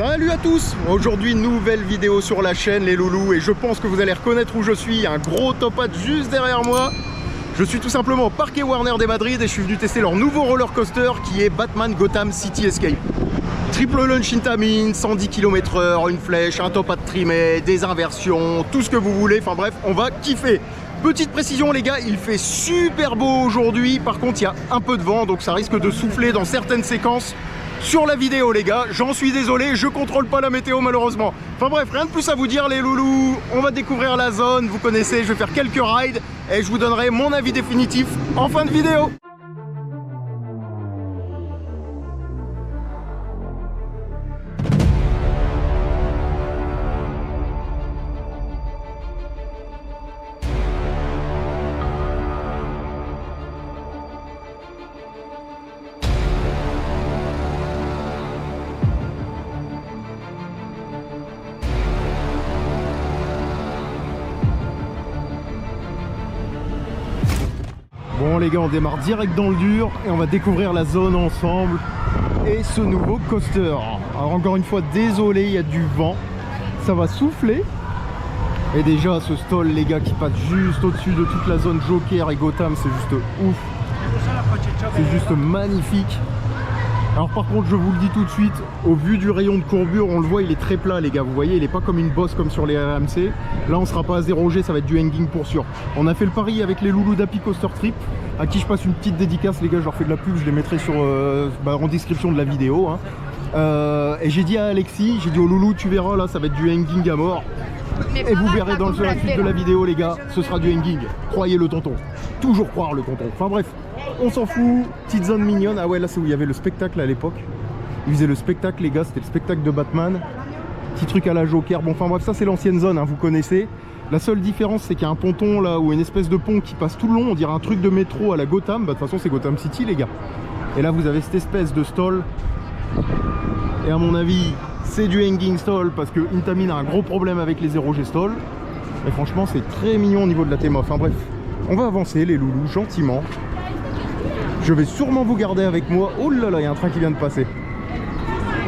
Salut à tous. Aujourd'hui nouvelle vidéo sur la chaîne les loulous, et je pense que vous allez reconnaître où je suis. Un gros top hat juste derrière moi. Je suis tout simplement au Parque Warner de Madrid et je suis venu tester leur nouveau roller coaster qui est Batman Gotham City Escape. Triple launch Intamin, 110 km/h, une flèche, un top hat trimé, des inversions, tout ce que vous voulez, enfin bref, on va kiffer. Petite précision les gars, il fait super beau aujourd'hui, par contre il y a un peu de vent, donc ça risque de souffler dans certaines séquences sur la vidéo les gars, j'en suis désolé, je contrôle pas la météo malheureusement. Enfin bref, rien de plus à vous dire les loulous, on va découvrir la zone, vous connaissez, je vais faire quelques rides et je vous donnerai mon avis définitif en fin de vidéo. Bon les gars, on démarre direct dans le dur et on va découvrir la zone ensemble et ce nouveau coaster. Alors encore une fois, désolé, il y a du vent, ça va souffler. Et déjà ce stall les gars qui passe juste au-dessus de toute la zone Joker et Gotham, c'est juste ouf. C'est juste magnifique. Alors par contre je vous le dis tout de suite, au vu du rayon de courbure, on le voit, il est très plat les gars, vous voyez, il est pas comme une bosse comme sur les RMC. Là on sera pas à 0G, ça va être du hanging pour sûr. On a fait le pari avec les loulous d'Happy Coaster Trip, à qui je passe une petite dédicace les gars, je leur fais de la pub, je les mettrai sur, en description de la vidéo. Hein. Et j'ai dit à Alexis, j'ai dit au loulou, tu verras là, ça va être du hanging à mort. Et vous verrez dans la suite de la vidéo les gars, ce sera du hanging. Croyez le tonton, toujours croire le tonton. Enfin bref, on s'en fout, petite zone mignonne. Ah ouais, là c'est où il y avait le spectacle à l'époque. Ils faisaient le spectacle les gars, c'était le spectacle de Batman. Petit truc à la Joker, bon enfin bref, ça c'est l'ancienne zone, hein, vous connaissez. La seule différence c'est qu'il y a un ponton là, ou une espèce de pont qui passe tout le long, on dirait un truc de métro à la Gotham. Bah de toute façon c'est Gotham City les gars. Et là vous avez cette espèce de stall. Et à mon avis c'est du hanging stall parce que Intamin a un gros problème avec les 0G stall. Et franchement c'est très mignon au niveau de la théma. Enfin bref, on va avancer les loulous gentiment. Je vais sûrement vous garder avec moi. Oh là là, il y a un train qui vient de passer.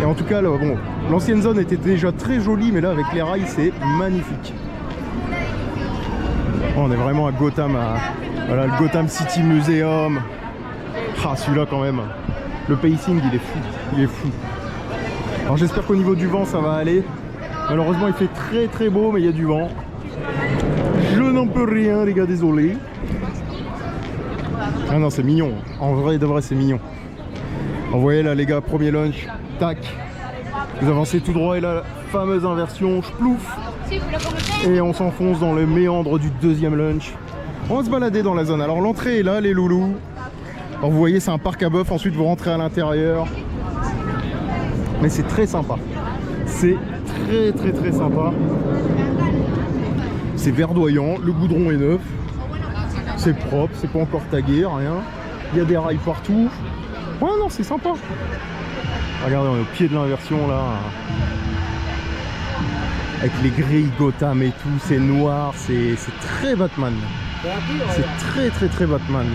Et en tout cas là, bon, l'ancienne zone était déjà très jolie, mais là avec les rails c'est magnifique. Oh, on est vraiment à Gotham, voilà, le Gotham City Museum. Ah celui-là quand même, le pacing il est fou, il est fou. Alors j'espère qu'au niveau du vent ça va aller. Malheureusement il fait très très beau mais il y a du vent. Je n'en peux rien les gars, désolé. Ah non c'est mignon, en vrai de vrai c'est mignon. Vous voyez là les gars, premier launch, tac. Vous avancez tout droit et là la fameuse inversion, plouf. Et on s'enfonce dans le méandre du deuxième launch. On va se balader dans la zone. Alors l'entrée est là les loulous. Alors vous voyez c'est un parc à bœuf, ensuite vous rentrez à l'intérieur. Mais c'est très sympa. C'est très très très sympa. C'est verdoyant, le goudron est neuf. C'est propre, c'est pas encore tagué, rien. Il y a des rails partout. Ouais non c'est sympa. Regardez, on est au pied de l'inversion là. Avec les grilles Gotham et tout, c'est noir, c'est très Batman. C'est très très très Batman.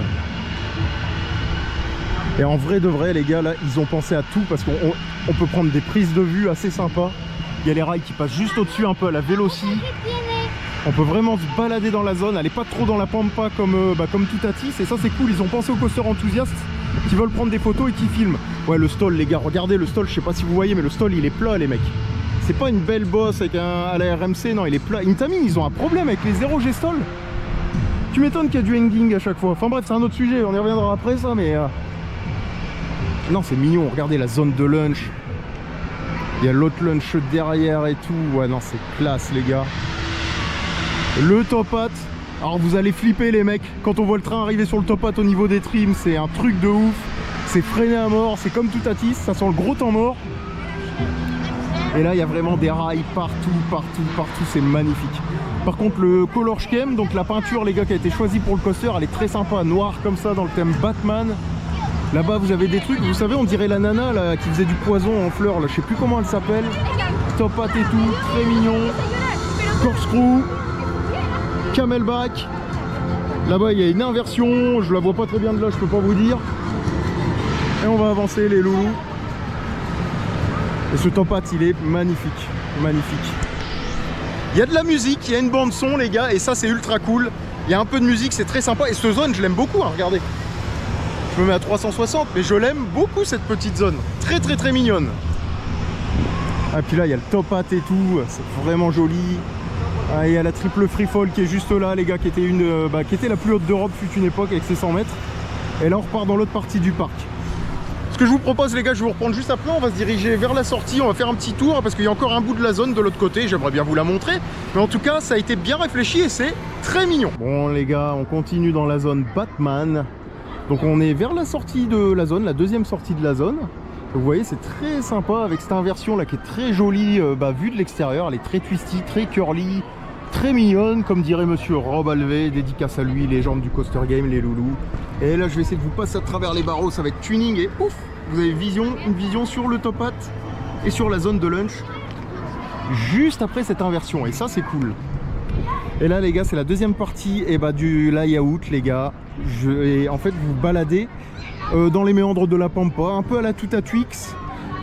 Et en vrai de vrai les gars là, ils ont pensé à tout parce qu'on peut prendre des prises de vue assez sympas. Il y a les rails qui passent juste au-dessus un peu à la Véloci. On peut vraiment se balader dans la zone, elle n'est pas trop dans la pampa comme tout Atis. Et ça c'est cool, ils ont pensé aux coasters enthousiastes qui veulent prendre des photos et qui filment. Ouais le stall les gars, regardez le stall, je sais pas si vous voyez mais le stall il est plat les mecs. C'est pas une belle bosse avec à la RMC, non il est plat. Intamin ils ont un problème avec les 0G stall. Tu m'étonnes qu'il y a du hanging à chaque fois. Enfin bref c'est un autre sujet, on y reviendra après ça mais... Non c'est mignon, regardez la zone de lunch. Il y a l'autre lunch derrière et tout. Ouais non c'est classe les gars. Le top hat. Alors vous allez flipper les mecs. Quand on voit le train arriver sur le top hat au niveau des trims, c'est un truc de ouf. C'est freiné à mort, c'est comme tout Atis, ça sent le gros temps mort. Et là il y a vraiment des rails partout, partout, partout, c'est magnifique. Par contre le color scheme, donc la peinture les gars qui a été choisie pour le coaster, elle est très sympa, noire comme ça dans le thème Batman. Là-bas vous avez des trucs, vous savez on dirait la nana là qui faisait du poison en fleurs là, je sais plus comment elle s'appelle. Top hat et tout, très mignon. Corkscrew, camelback. Là-bas il y a une inversion, je la vois pas très bien de là, je peux pas vous dire. Et on va avancer les loulous. Et ce top hat, il est magnifique, magnifique. Il y a de la musique, il y a une bande son les gars, et ça c'est ultra cool. Il y a un peu de musique, c'est très sympa. Et cette zone, je l'aime beaucoup, hein, regardez. Je me mets à 360, mais je l'aime beaucoup cette petite zone. Très très très mignonne. Ah, puis là, il y a le top hat et tout, c'est vraiment joli. Ah, il y a la triple free fall qui est juste là, les gars, qui était la plus haute d'Europe fut une époque avec ses 100 mètres. Et là, on repart dans l'autre partie du parc. Ce que je vous propose, les gars, je vais vous reprendre juste après. On va se diriger vers la sortie, on va faire un petit tour parce qu'il y a encore un bout de la zone de l'autre côté. J'aimerais bien vous la montrer. Mais en tout cas, ça a été bien réfléchi et c'est très mignon. Bon, les gars, on continue dans la zone Batman. Donc, on est vers la sortie de la zone, la deuxième sortie de la zone. Vous voyez, c'est très sympa avec cette inversion là qui est très jolie vue de l'extérieur. Elle est très twisty, très curly, très mignonne, comme dirait monsieur Rob Alvé, dédicace à lui, légende du coaster game, les loulous. Et là, je vais essayer de vous passer à travers les barreaux, ça va être tuning et ouf, vous avez une vision sur le top hat et sur la zone de lunch juste après cette inversion. Et ça, c'est cool. Et là, les gars, c'est la deuxième partie du layout, les gars. Et en fait, vous baladez dans les méandres de la Pampa, un peu à la Tuta Twix.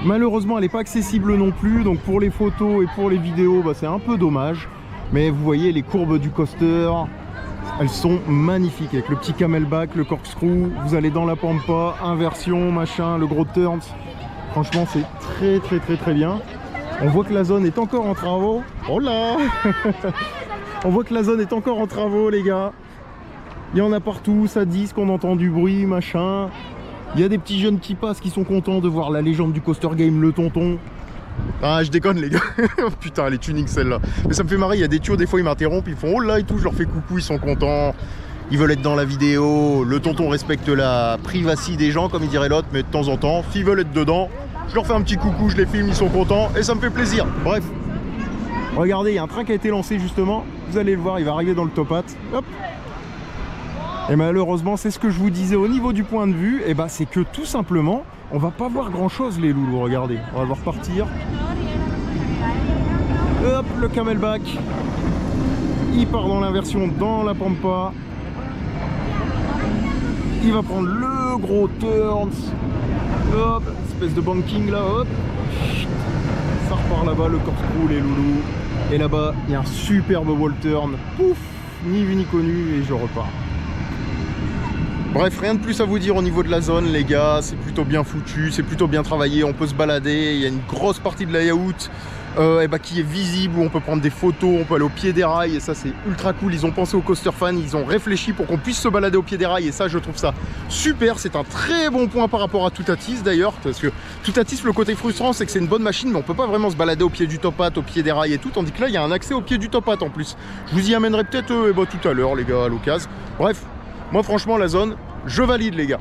Malheureusement, elle n'est pas accessible non plus, donc pour les photos et pour les vidéos, c'est un peu dommage. Mais vous voyez les courbes du coaster, elles sont magnifiques avec le petit camelback, le corkscrew. Vous allez dans la Pampa, inversion, machin, le gros turns. Franchement, c'est très très très très bien. On voit que la zone est encore en travaux. Oh là on voit que la zone est encore en travaux, les gars. Il y en a partout, ça dit qu'on entend du bruit, machin. Il y a des petits jeunes qui passent qui sont contents de voir la légende du coaster game, le tonton. Ah, je déconne, les gars. Putain, les tunings celle-là. Mais ça me fait marrer, il y a des tuyaux, des fois ils m'interrompent, ils font oh là et tout, je leur fais coucou, ils sont contents. Ils veulent être dans la vidéo. Le tonton respecte la privacité des gens, comme il dirait l'autre, mais de temps en temps, s'ils veulent être dedans, je leur fais un petit coucou, je les filme, ils sont contents et ça me fait plaisir. Bref. Regardez, il y a un train qui a été lancé justement. Vous allez le voir, il va arriver dans le top hat. Hop. Et malheureusement, c'est ce que je vous disais au niveau du point de vue, c'est que tout simplement, on va pas voir grand chose les loulous, regardez. On va le voir partir. Hop, le camelback. Il part dans l'inversion dans la Pampa. Il va prendre le gros turns. Hop, espèce de banking là, hop. Ça repart là-bas, le corkscrew, les loulous. Et là-bas, il y a un superbe wall turn. Pouf, ni vu ni connu, et je repars. Bref, rien de plus à vous dire au niveau de la zone, les gars. C'est plutôt bien foutu, c'est plutôt bien travaillé. On peut se balader. Il y a une grosse partie de layout qui est visible, où on peut prendre des photos, on peut aller au pied des rails. Et ça, c'est ultra cool. Ils ont pensé aux coaster fans, ils ont réfléchi pour qu'on puisse se balader au pied des rails. Et ça, je trouve ça super. C'est un très bon point par rapport à Toutatis d'ailleurs. Parce que Toutatis, le côté frustrant, c'est que c'est une bonne machine, mais on peut pas vraiment se balader au pied du top hat, au pied des rails et tout. Tandis que là, il y a un accès au pied du top hat en plus. Je vous y amènerai peut-être tout à l'heure, les gars, à l'occasion. Bref. Moi franchement la zone, je valide les gars.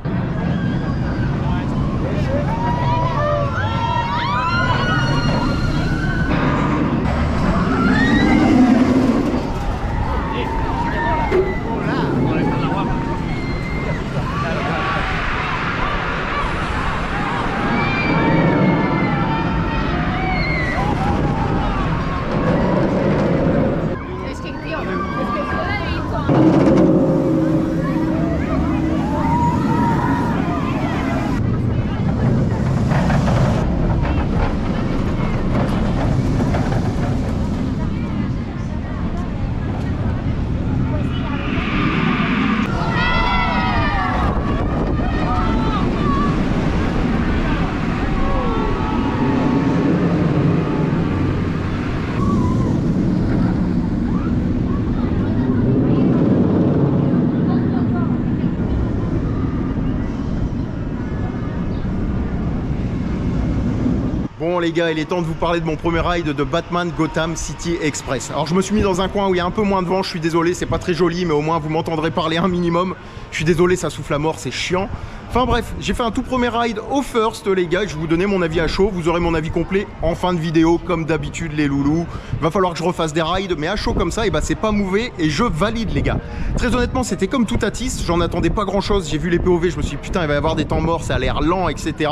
Bon les gars, il est temps de vous parler de mon premier ride de Batman Gotham City Express. Alors je me suis mis dans un coin où il y a un peu moins de vent, je suis désolé, c'est pas très joli, mais au moins vous m'entendrez parler un minimum. Je suis désolé, ça souffle à mort, c'est chiant. Enfin bref, j'ai fait un tout premier ride au first les gars, je vais vous donner mon avis à chaud, vous aurez mon avis complet en fin de vidéo, comme d'habitude les loulous. Va falloir que je refasse des rides, mais à chaud comme ça, c'est pas mouvé et je valide les gars. Très honnêtement, c'était comme Toutatis, j'en attendais pas grand chose, j'ai vu les POV, je me suis dit putain, il va y avoir des temps morts, ça a l'air lent, etc.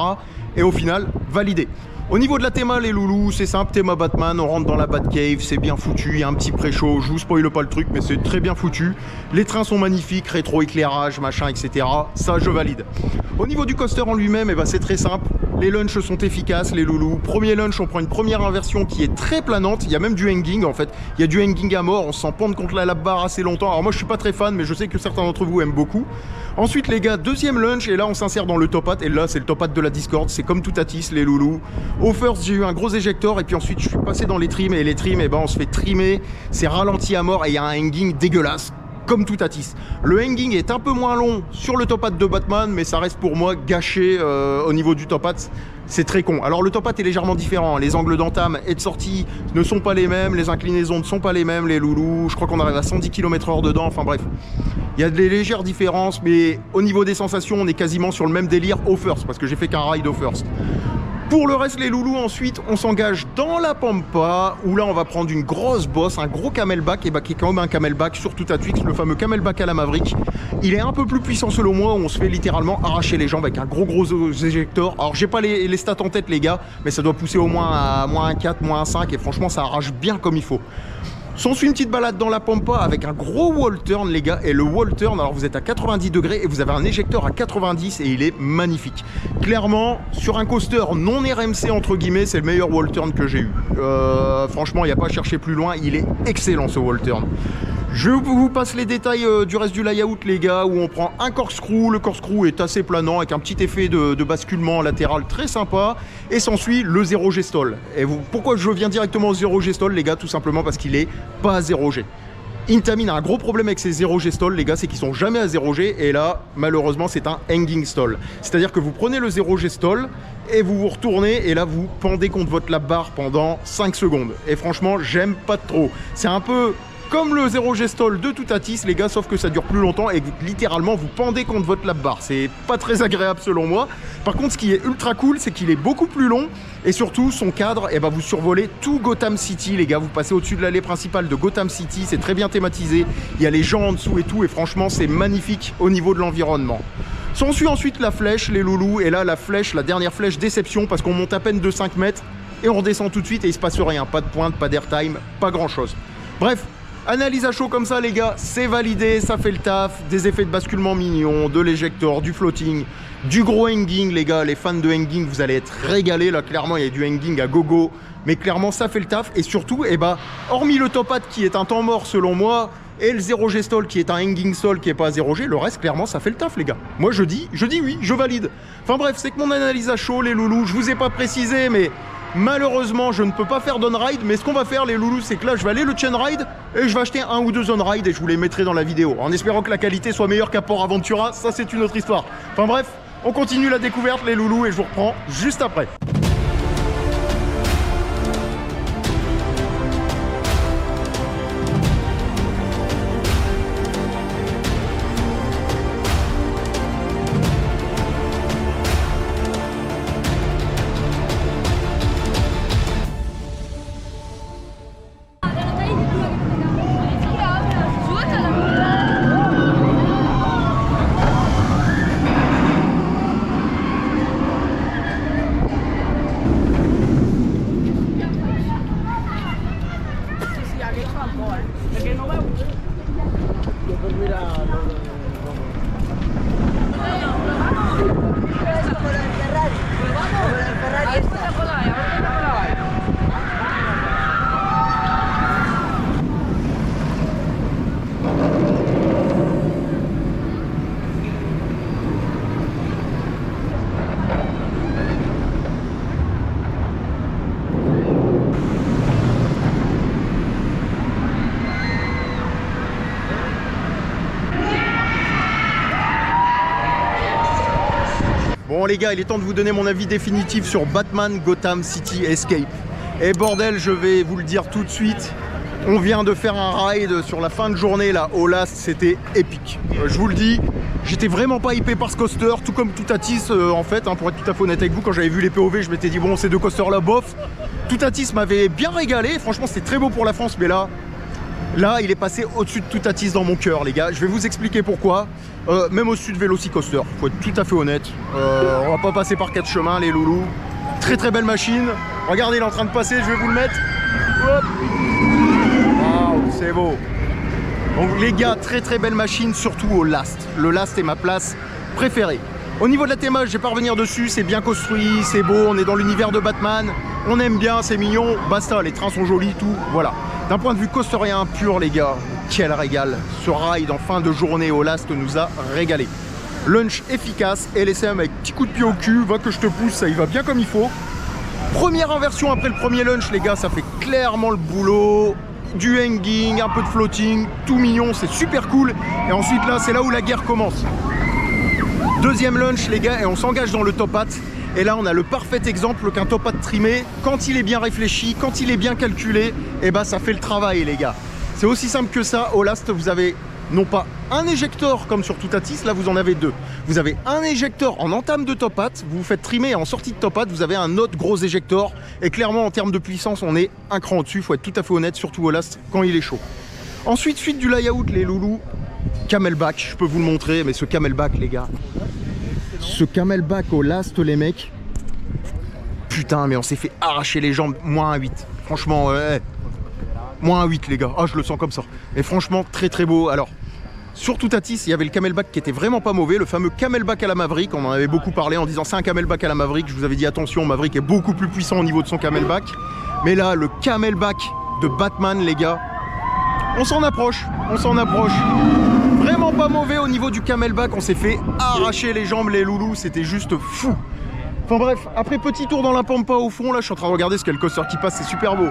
Et au final, validé. Au niveau de la théma les loulous, c'est simple, théma Batman, on rentre dans la Batcave, c'est bien foutu, il y a un petit pré-show, je vous spoile pas le truc mais c'est très bien foutu. Les trains sont magnifiques, rétro-éclairage, machin, etc. Ça je valide. Au niveau du coaster en lui-même, c'est très simple, Les lunchs sont efficaces, les loulous. Premier lunch, on prend une première inversion qui est très planante. Il y a même du hanging en fait. Il y a du hanging à mort. On se sent pendre contre la lap bar assez longtemps. Alors moi, je suis pas très fan, mais je sais que certains d'entre vous aiment beaucoup. Ensuite, les gars, deuxième lunch. Et là, on s'insère dans le top hat. Et là, c'est le top hat de la Discord. C'est comme tout Atis, les loulous. Au first, j'ai eu un gros éjecteur. Et puis ensuite, je suis passé dans les trims. Et les trims, eh ben, on se fait trimer. C'est ralenti à mort. Et il y a un hanging dégueulasse. Comme tout Atis. Le hanging est un peu moins long sur le top hat de Batman, mais ça reste pour moi gâché au niveau du top hat. C'est très con. Alors le top hat est légèrement différent. Les angles d'entame et de sortie ne sont pas les mêmes, les inclinaisons ne sont pas les mêmes, les loulous. Je crois qu'on arrive à 110 km/h dedans. Enfin bref, il y a des légères différences, mais au niveau des sensations, on est quasiment sur le même délire au first, parce que j'ai fait qu'un ride au first. Pour le reste, les loulous, ensuite, on s'engage dans la Pampa, où là, on va prendre une grosse bosse, un gros camelback, et bah, qui est quand même un camelback sur tout à Twix, le fameux camelback à la Maverick. Il est un peu plus puissant selon moi, on se fait littéralement arracher les jambes avec un gros éjecteur. Alors, j'ai pas les stats en tête, les gars, mais ça doit pousser au moins à moins 1,4, moins 1,5, et franchement, ça arrache bien comme il faut. S'ensuit une petite balade dans la Pampa avec un gros wall turn, les gars. Et le wall turn, alors vous êtes à 90 degrés et vous avez un éjecteur à 90 et il est magnifique. Clairement, sur un coaster non RMC, entre guillemets, c'est le meilleur wall turn que j'ai eu. Franchement, il n'y a pas à chercher plus loin. Il est excellent, ce wall turn. Je vous passe les détails du reste du layout, les gars, où on prend un corkscrew. Le corkscrew est assez planant avec un petit effet de basculement latéral très sympa. Et s'ensuit le 0G stall. Et pourquoi je viens directement au 0G stall, les gars? Tout simplement parce qu'il est pas à 0G. Intamin a un gros problème avec ses 0G stall, les gars, c'est qu'ils sont jamais à 0G. Et là, malheureusement, c'est un hanging stall. C'est-à-dire que vous prenez le 0G stall et vous vous retournez et là, vous pendez contre votre lap bar pendant 5 secondes. Et franchement, j'aime pas trop. C'est un peu comme le 0G stall de tout Atis, les gars, sauf que ça dure plus longtemps et que littéralement vous pendez contre votre lap bar. C'est pas très agréable selon moi. Par contre, ce qui est ultra cool, c'est qu'il est beaucoup plus long et surtout son cadre, eh ben, vous survolez tout Gotham City, les gars. Vous passez au-dessus de l'allée principale de Gotham City, c'est très bien thématisé. Il y a les gens en dessous et tout, et franchement, c'est magnifique au niveau de l'environnement. S'ensuit ensuite la flèche, les loulous, et là, la flèche, la dernière flèche, déception, parce qu'on monte à peine de 5 mètres et on redescend tout de suite et il se passe rien. Pas de pointe, pas d'airtime, pas grand-chose. Bref. Analyse à chaud comme ça, les gars, c'est validé, ça fait le taf. Des effets de basculement mignons, de l'éjecteur, du floating, du gros hanging, les gars. Les fans de hanging, vous allez être régalés. Là, clairement, il y a du hanging à gogo. Mais clairement, ça fait le taf. Et surtout, eh ben, hormis le top hat qui est un temps mort selon moi, et le 0G stall qui est un hanging stall qui est pas à 0G, le reste, clairement, ça fait le taf, les gars. Moi, je dis oui, je valide. Enfin bref, c'est que mon analyse à chaud, les loulous, je vous ai pas précisé, mais malheureusement, je ne peux pas faire down-ride, mais ce qu'on va faire, les loulous, c'est que là, je vais aller le chain-ride et je vais acheter un ou deux on-ride et je vous les mettrai dans la vidéo, en espérant que la qualité soit meilleure qu'à Port Aventura. Ça, c'est une autre histoire. Enfin bref, on continue la découverte, les loulous, et je vous reprends juste après. Bon les gars, il est temps de vous donner mon avis définitif sur Batman Gotham City Escape. Et bordel, je vais vous le dire tout de suite, on vient de faire un ride sur la fin de journée là, au last, c'était épique. Je vous le dis, j'étais vraiment pas hypé par ce coaster, tout comme tout Atis en fait, hein, pour être tout à fait honnête avec vous. Quand j'avais vu les POV, je m'étais dit bon, ces deux coasters là, bof. Tout Atis m'avait bien régalé, franchement c'était très beau pour la France, mais là, il est passé au-dessus de tout Atis dans mon cœur, les gars. Je vais vous expliquer pourquoi. Même au-dessus de Velocicoaster, faut être tout à fait honnête. On va pas passer par 4 chemins, les loulous. Très très belle machine. Regardez, il est en train de passer, je vais vous le mettre. Hop. Waouh, c'est beau. Donc les gars, très très belle machine, surtout au last. Le last est ma place préférée. Au niveau de la théma, je vais pas revenir dessus, c'est bien construit, c'est beau, on est dans l'univers de Batman, on aime bien, c'est mignon, basta, les trains sont jolis, tout, voilà. D'un point de vue coasterien pur, les gars, quel régal. Ce ride en fin de journée au Last nous a régalé. Lunch efficace, LSM avec petit coup de pied au cul, va que je te pousse, ça y va bien comme il faut. Première inversion après le premier lunch, les gars, ça fait clairement le boulot. Du hanging, un peu de floating, tout mignon, c'est super cool. Et ensuite là, c'est là où la guerre commence. Deuxième lunch, les gars, et on s'engage dans le top hat. Et là, on a le parfait exemple qu'un top hat trimé, quand il est bien réfléchi, quand il est bien calculé, et bah ça fait le travail, les gars. C'est aussi simple que ça. Au Last, vous avez non pas un éjecteur comme sur Toutatis, là vous en avez deux. Vous avez un éjecteur en entame de top hat, vous vous faites trimer et en sortie de top hat, vous avez un autre gros éjecteur. Et clairement, en termes de puissance, on est un cran au-dessus, faut être tout à fait honnête, surtout au Last quand il est chaud. Ensuite, suite du layout, les loulous, camelback, je peux vous le montrer, mais ce camelback, les gars, ce camelback au Last, les mecs, putain, mais on s'est fait arracher les jambes, moins 8. Franchement, moins 8, les gars. Ah, je le sens comme ça. Et franchement, très très beau. Alors, sur Toutatis, il y avait le camelback qui était vraiment pas mauvais, le fameux camelback à la Maverick. On en avait beaucoup parlé en disant c'est un camelback à la Maverick. Je vous avais dit attention, Maverick est beaucoup plus puissant au niveau de son camelback. Mais là, le camelback de Batman, les gars, on s'en approche, on s'en approche. Vraiment pas mauvais au niveau du camelback. On s'est fait arracher les jambes, les loulous. C'était juste fou. Enfin bref, après petit tour dans la pampa au fond, là je suis en train de regarder ce qu'il y a le coaster qui passe, c'est super beau.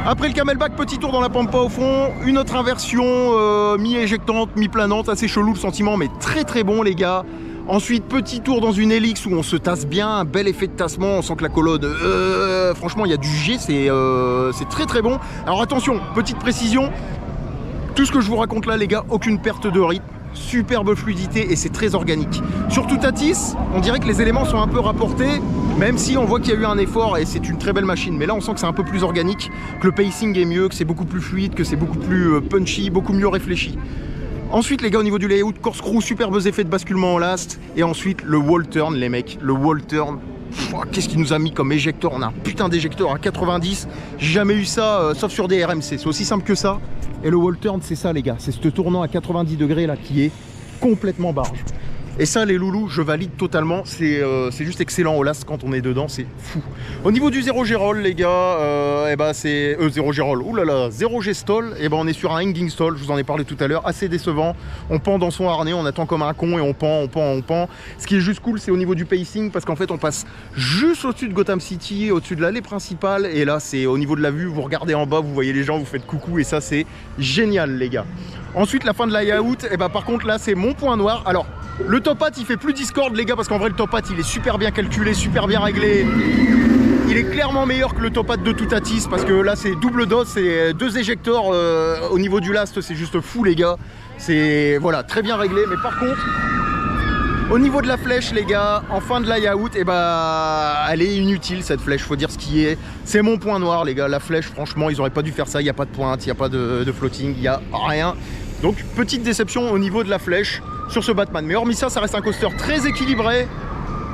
Après le camelback, petit tour dans la pampa au fond, une autre inversion mi-éjectante, mi-planante, assez chelou le sentiment, mais très très bon les gars. Ensuite, petit tour dans une hélix où on se tasse bien, un bel effet de tassement, on sent que la colonne, franchement il y a du G, c'est très très bon. Alors attention, petite précision, tout ce que je vous raconte là les gars, aucune perte de rythme. Superbe fluidité et c'est très organique. Sur Toutatis, on dirait que les éléments sont un peu rapportés, même si on voit qu'il y a eu un effort et c'est une très belle machine. Mais là, on sent que c'est un peu plus organique, que le pacing est mieux, que c'est beaucoup plus fluide, que c'est beaucoup plus punchy, beaucoup mieux réfléchi. Ensuite, les gars, au niveau du layout, corkscrew, superbes effets de basculement en Last. Et ensuite, le wall turn, les mecs, le wall turn. Qu'est-ce qu'il nous a mis comme éjecteur? On a un putain d'éjecteur à 90. J'ai jamais eu ça, sauf sur des RMC. C'est aussi simple que ça. Et le wall turn, c'est ça, les gars. C'est ce tournant à 90 degrés là qui est complètement barge. Et ça, les loulous, je valide totalement. C'est juste excellent au Last quand on est dedans, c'est fou. Au niveau du 0 G-roll, les gars, et bah c'est 0 G-roll. Ouh là là, 0 G-stall. Et ben on est sur un hanging stall. Je vous en ai parlé tout à l'heure, assez décevant. On pend dans son harnais, on attend comme un con et on pend. Ce qui est juste cool, c'est au niveau du pacing parce qu'en fait, on passe juste au-dessus de Gotham City, au-dessus de l'allée principale. Et là, c'est au niveau de la vue. Vous regardez en bas, vous voyez les gens, vous faites coucou et ça, c'est génial, les gars. Ensuite, la fin de la layout, et bah par contre là, c'est mon point noir. Alors. Le top hat il fait plus Discord les gars parce qu'en vrai le top hat il est super bien calculé, super bien réglé. Il est clairement meilleur que le top hat de Toutatis parce que là c'est double dose, c'est deux éjecteurs au niveau du Last, c'est juste fou les gars. C'est voilà très bien réglé, mais par contre au niveau de la flèche les gars, en fin de layout, et bah elle est inutile cette flèche, faut dire ce qui est. C'est mon point noir les gars, la flèche franchement ils auraient pas dû faire ça, il n'y a pas de pointe, il n'y a pas de floating, il n'y a rien. Donc petite déception au niveau de la flèche sur ce Batman. Mais hormis ça, ça reste un coaster très équilibré,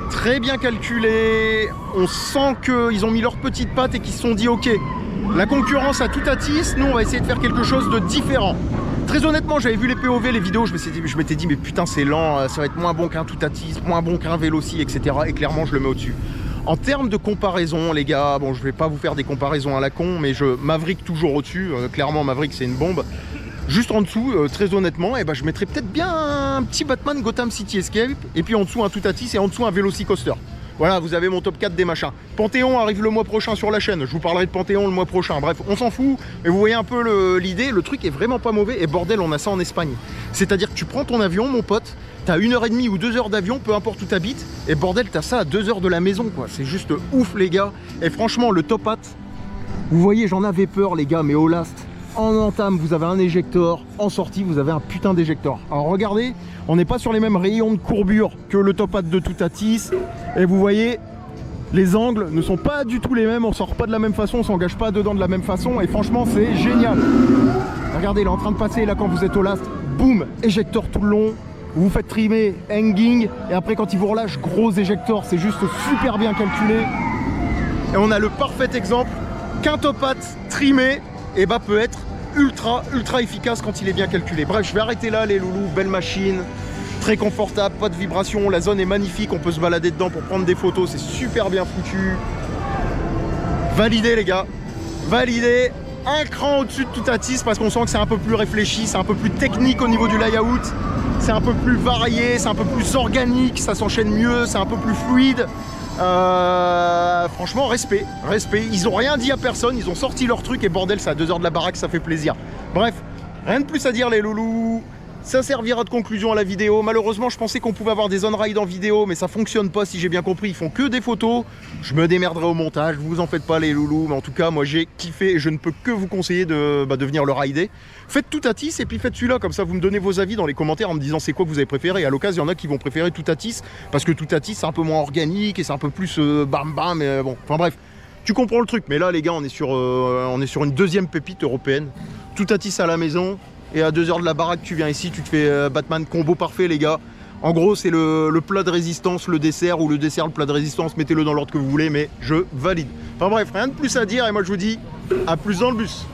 très bien calculé. On sent qu'ils ont mis leurs petites pattes et qu'ils se sont dit ok, la concurrence à Toutatis, nous on va essayer de faire quelque chose de différent. Très honnêtement, j'avais vu les POV, les vidéos, je m'étais dit mais putain c'est lent, ça va être moins bon qu'un Toutatis, moins bon qu'un Veloci, etc. Et clairement je le mets au-dessus. En termes de comparaison les gars, bon je vais pas vous faire des comparaisons à la con, mais Maverick toujours au-dessus, clairement Maverick c'est une bombe. Juste en dessous, très honnêtement, et ben, je mettrais peut-être bien un petit Batman Gotham City Escape, et puis en dessous un Toutatis et en dessous un Velocicoaster. Voilà, vous avez mon top 4 des machins. Panthéon arrive le mois prochain sur la chaîne, je vous parlerai de Panthéon le mois prochain. Bref, on s'en fout, mais vous voyez un peu l'idée, le truc est vraiment pas mauvais, et bordel, on a ça en Espagne. C'est-à-dire que tu prends ton avion, mon pote, t'as 1h30 ou 2 heures d'avion, peu importe où t'habites, et bordel, t'as ça à 2 heures de la maison, quoi. C'est juste ouf, les gars. Et franchement, le top hat, vous voyez, j'en avais peur, les gars, mais au Last, en entame vous avez un éjecteur, en sortie vous avez un putain d'éjecteur. Alors regardez, on n'est pas sur les mêmes rayons de courbure que le top hat de Toutatis, et vous voyez les angles ne sont pas du tout les mêmes, on sort pas de la même façon, on s'engage pas dedans de la même façon, et franchement c'est génial. Regardez, il est en train de passer là quand vous êtes au Last, boum, éjecteur tout le long, vous vous faites trimer, hanging, et après quand il vous relâche, gros éjecteur, c'est juste super bien calculé. Et on a le parfait exemple qu'un top hat trimé et bah peut être ultra efficace quand il est bien calculé. Bref, je vais arrêter là les loulous, belle machine, très confortable, pas de vibration, la zone est magnifique, on peut se balader dedans pour prendre des photos, c'est super bien foutu. Validé les gars, validé. Un cran au-dessus de Toutatis parce qu'on sent que c'est un peu plus réfléchi, c'est un peu plus technique au niveau du layout, c'est un peu plus varié, c'est un peu plus organique, ça s'enchaîne mieux, c'est un peu plus fluide. Franchement, respect, respect. Ils ont rien dit à personne, ils ont sorti leur truc et bordel, c'est à 2 h de la baraque, ça fait plaisir. Bref, rien de plus à dire les loulous. Ça servira de conclusion à la vidéo. Malheureusement, je pensais qu'on pouvait avoir des on-ride en vidéo, mais ça fonctionne pas si j'ai bien compris. Ils font que des photos. Je me démerderai au montage, vous en faites pas les loulous. Mais en tout cas, moi j'ai kiffé et je ne peux que vous conseiller de venir le rider. Faites Toutatis et puis faites celui-là. Comme ça, vous me donnez vos avis dans les commentaires en me disant c'est quoi que vous avez préféré. Et à l'occasion, il y en a qui vont préférer Toutatis parce que Toutatis c'est un peu moins organique et c'est un peu plus bam bam. Mais bon, enfin bref, tu comprends le truc. Mais là, les gars, on est sur une deuxième pépite européenne. Toutatis à la maison. Et à 2 h de la baraque, tu viens ici, tu te fais Batman combo parfait, les gars. En gros, c'est le plat de résistance, le dessert, ou le dessert, le plat de résistance. Mettez-le dans l'ordre que vous voulez, mais je valide. Enfin bref, rien de plus à dire. Et moi, je vous dis à plus dans le bus.